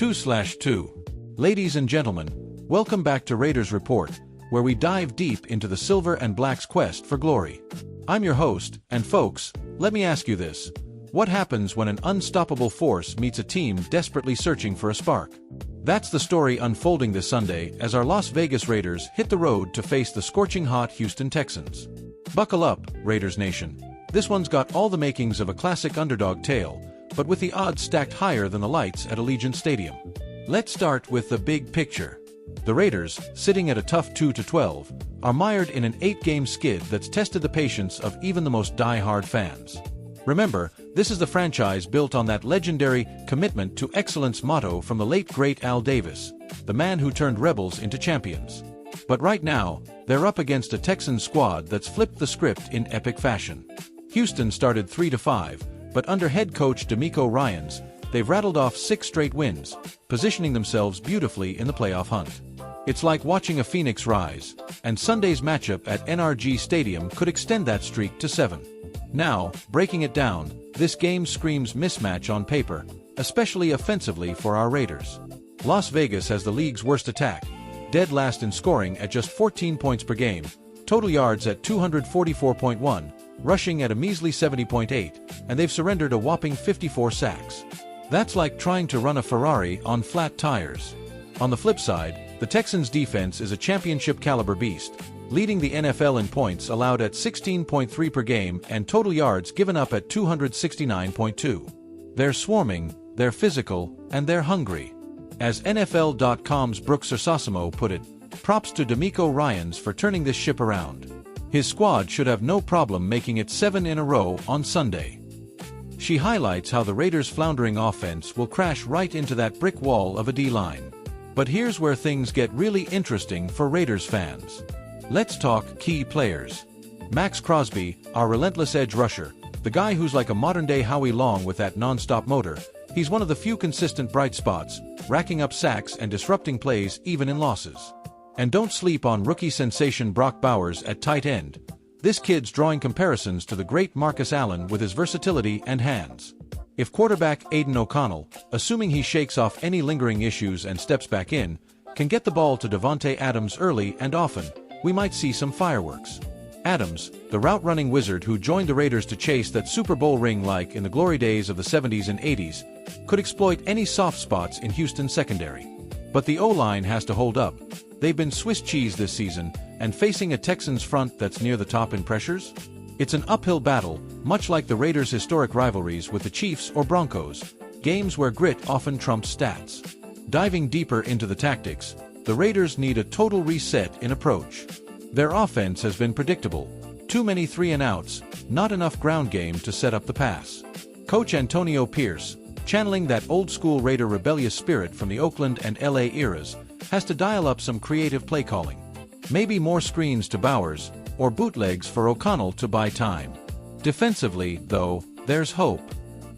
2/2. Ladies and gentlemen, welcome back to Raiders Report, where we dive deep into the Silver and Black's quest for glory. I'm your host, and folks, let me ask you this. What happens when an unstoppable force meets a team desperately searching for a spark? That's the story unfolding this Sunday as our Las Vegas Raiders hit the road to face the scorching hot Houston Texans. Buckle up, Raiders Nation. This one's got all the makings of a classic underdog tale, but with the odds stacked higher than the lights at Allegiant Stadium. Let's start with the big picture. The Raiders, sitting at a tough 2-12, are mired in an 8-game skid that's tested the patience of even the most die-hard fans. Remember, this is the franchise built on that legendary commitment to excellence motto from the late great Al Davis, the man who turned rebels into champions. But right now, they're up against a Texans squad that's flipped the script in epic fashion. Houston started 3-5, but under head coach DeMeco Ryans, they've rattled off 6 straight wins, positioning themselves beautifully in the playoff hunt. It's like watching a phoenix rise, and Sunday's matchup at NRG Stadium could extend that streak to 7. Now, breaking it down, this game screams mismatch on paper, especially offensively for our Raiders. Las Vegas has the league's worst attack, dead last in scoring at just 14 points per game, total yards at 244.1, rushing at a measly 70.8, and they've surrendered a whopping 54 sacks. That's like trying to run a Ferrari on flat tires. On the flip side, the Texans' defense is a championship-caliber beast, leading the NFL in points allowed at 16.3 per game and total yards given up at 269.2. They're swarming, they're physical, and they're hungry. As NFL.com's Brooks Orsosimo put it, props to DeMeco Ryans for turning this ship around. His squad should have no problem making it 7 in a row on Sunday. She highlights how the Raiders' floundering offense will crash right into that brick wall of a D-line. But here's where things get really interesting for Raiders fans. Let's talk key players. Maxx Crosby, our relentless edge rusher, the guy who's like a modern-day Howie Long with that non-stop motor, he's one of the few consistent bright spots, racking up sacks and disrupting plays even in losses. And don't sleep on rookie sensation Brock Bowers at tight end. This kid's drawing comparisons to the great Marcus Allen with his versatility and hands. If quarterback Aidan O'Connell, assuming he shakes off any lingering issues and steps back in, can get the ball to Davante Adams early and often, we might see some fireworks. Adams, the route-running wizard who joined the Raiders to chase that Super Bowl ring like in the glory days of the 70s and 80s, could exploit any soft spots in Houston's secondary. But the O-line has to hold up. They've been Swiss cheese this season, and facing a Texans front that's near the top in pressures? It's an uphill battle, much like the Raiders' historic rivalries with the Chiefs or Broncos, games where grit often trumps stats. Diving deeper into the tactics, the Raiders need a total reset in approach. Their offense has been predictable. Too many 3-and-outs, not enough ground game to set up the pass. Coach Antonio Pierce, channeling that old-school Raider rebellious spirit from the Oakland and LA eras, has to dial up some creative play calling. Maybe more screens to Bowers, or bootlegs for O'Connell to buy time. Defensively, though, there's hope.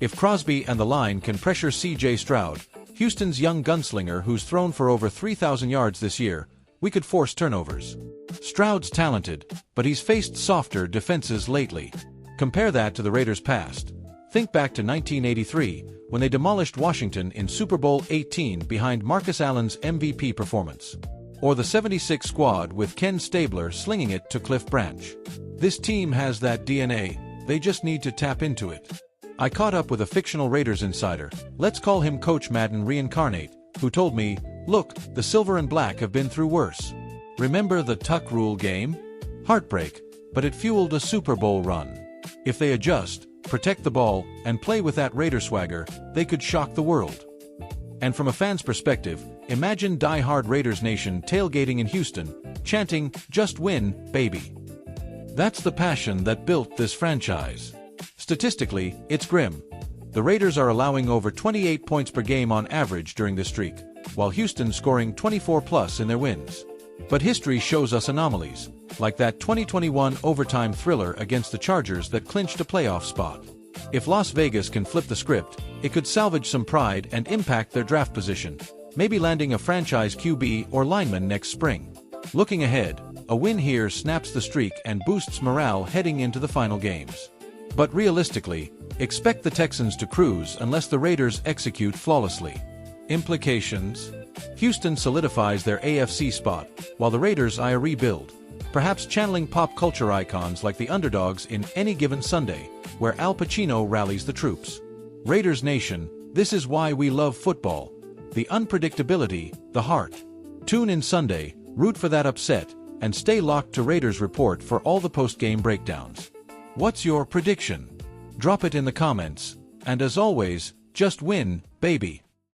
If Crosby and the line can pressure C.J. Stroud, Houston's young gunslinger who's thrown for over 3,000 yards this year, we could force turnovers. Stroud's talented, but he's faced softer defenses lately. Compare that to the Raiders' past. Think back to 1983, when they demolished Washington in Super Bowl XVIII behind Marcus Allen's MVP performance. Or the 76 squad with Ken Stabler slinging it to Cliff Branch. This team has that DNA, they just need to tap into it. I caught up with a fictional Raiders insider, let's call him Coach Madden Reincarnate, who told me, look, the Silver and Black have been through worse. Remember the Tuck Rule game? Heartbreak, but it fueled a Super Bowl run. If they adjust, protect the ball, and play with that Raider swagger, they could shock the world. And from a fan's perspective, imagine die-hard Raiders Nation tailgating in Houston, chanting, "Just win, baby." That's the passion that built this franchise. Statistically, it's grim. The Raiders are allowing over 28 points per game on average during this streak, while Houston scoring 24+ in their wins. But history shows us anomalies, like that 2021 overtime thriller against the Chargers that clinched a playoff spot. If Las Vegas can flip the script, it could salvage some pride and impact their draft position, maybe landing a franchise QB or lineman next spring. Looking ahead, a win here snaps the streak and boosts morale heading into the final games. But realistically, expect the Texans to cruise unless the Raiders execute flawlessly. Implications? Houston solidifies their AFC spot, while the Raiders eye a rebuild, perhaps channeling pop culture icons like the underdogs in Any Given Sunday, where Al Pacino rallies the troops. Raiders Nation, this is why we love football. The unpredictability, the heart. Tune in Sunday, root for that upset, and stay locked to Raiders Report for all the post-game breakdowns. What's your prediction? Drop it in the comments, and as always, just win, baby.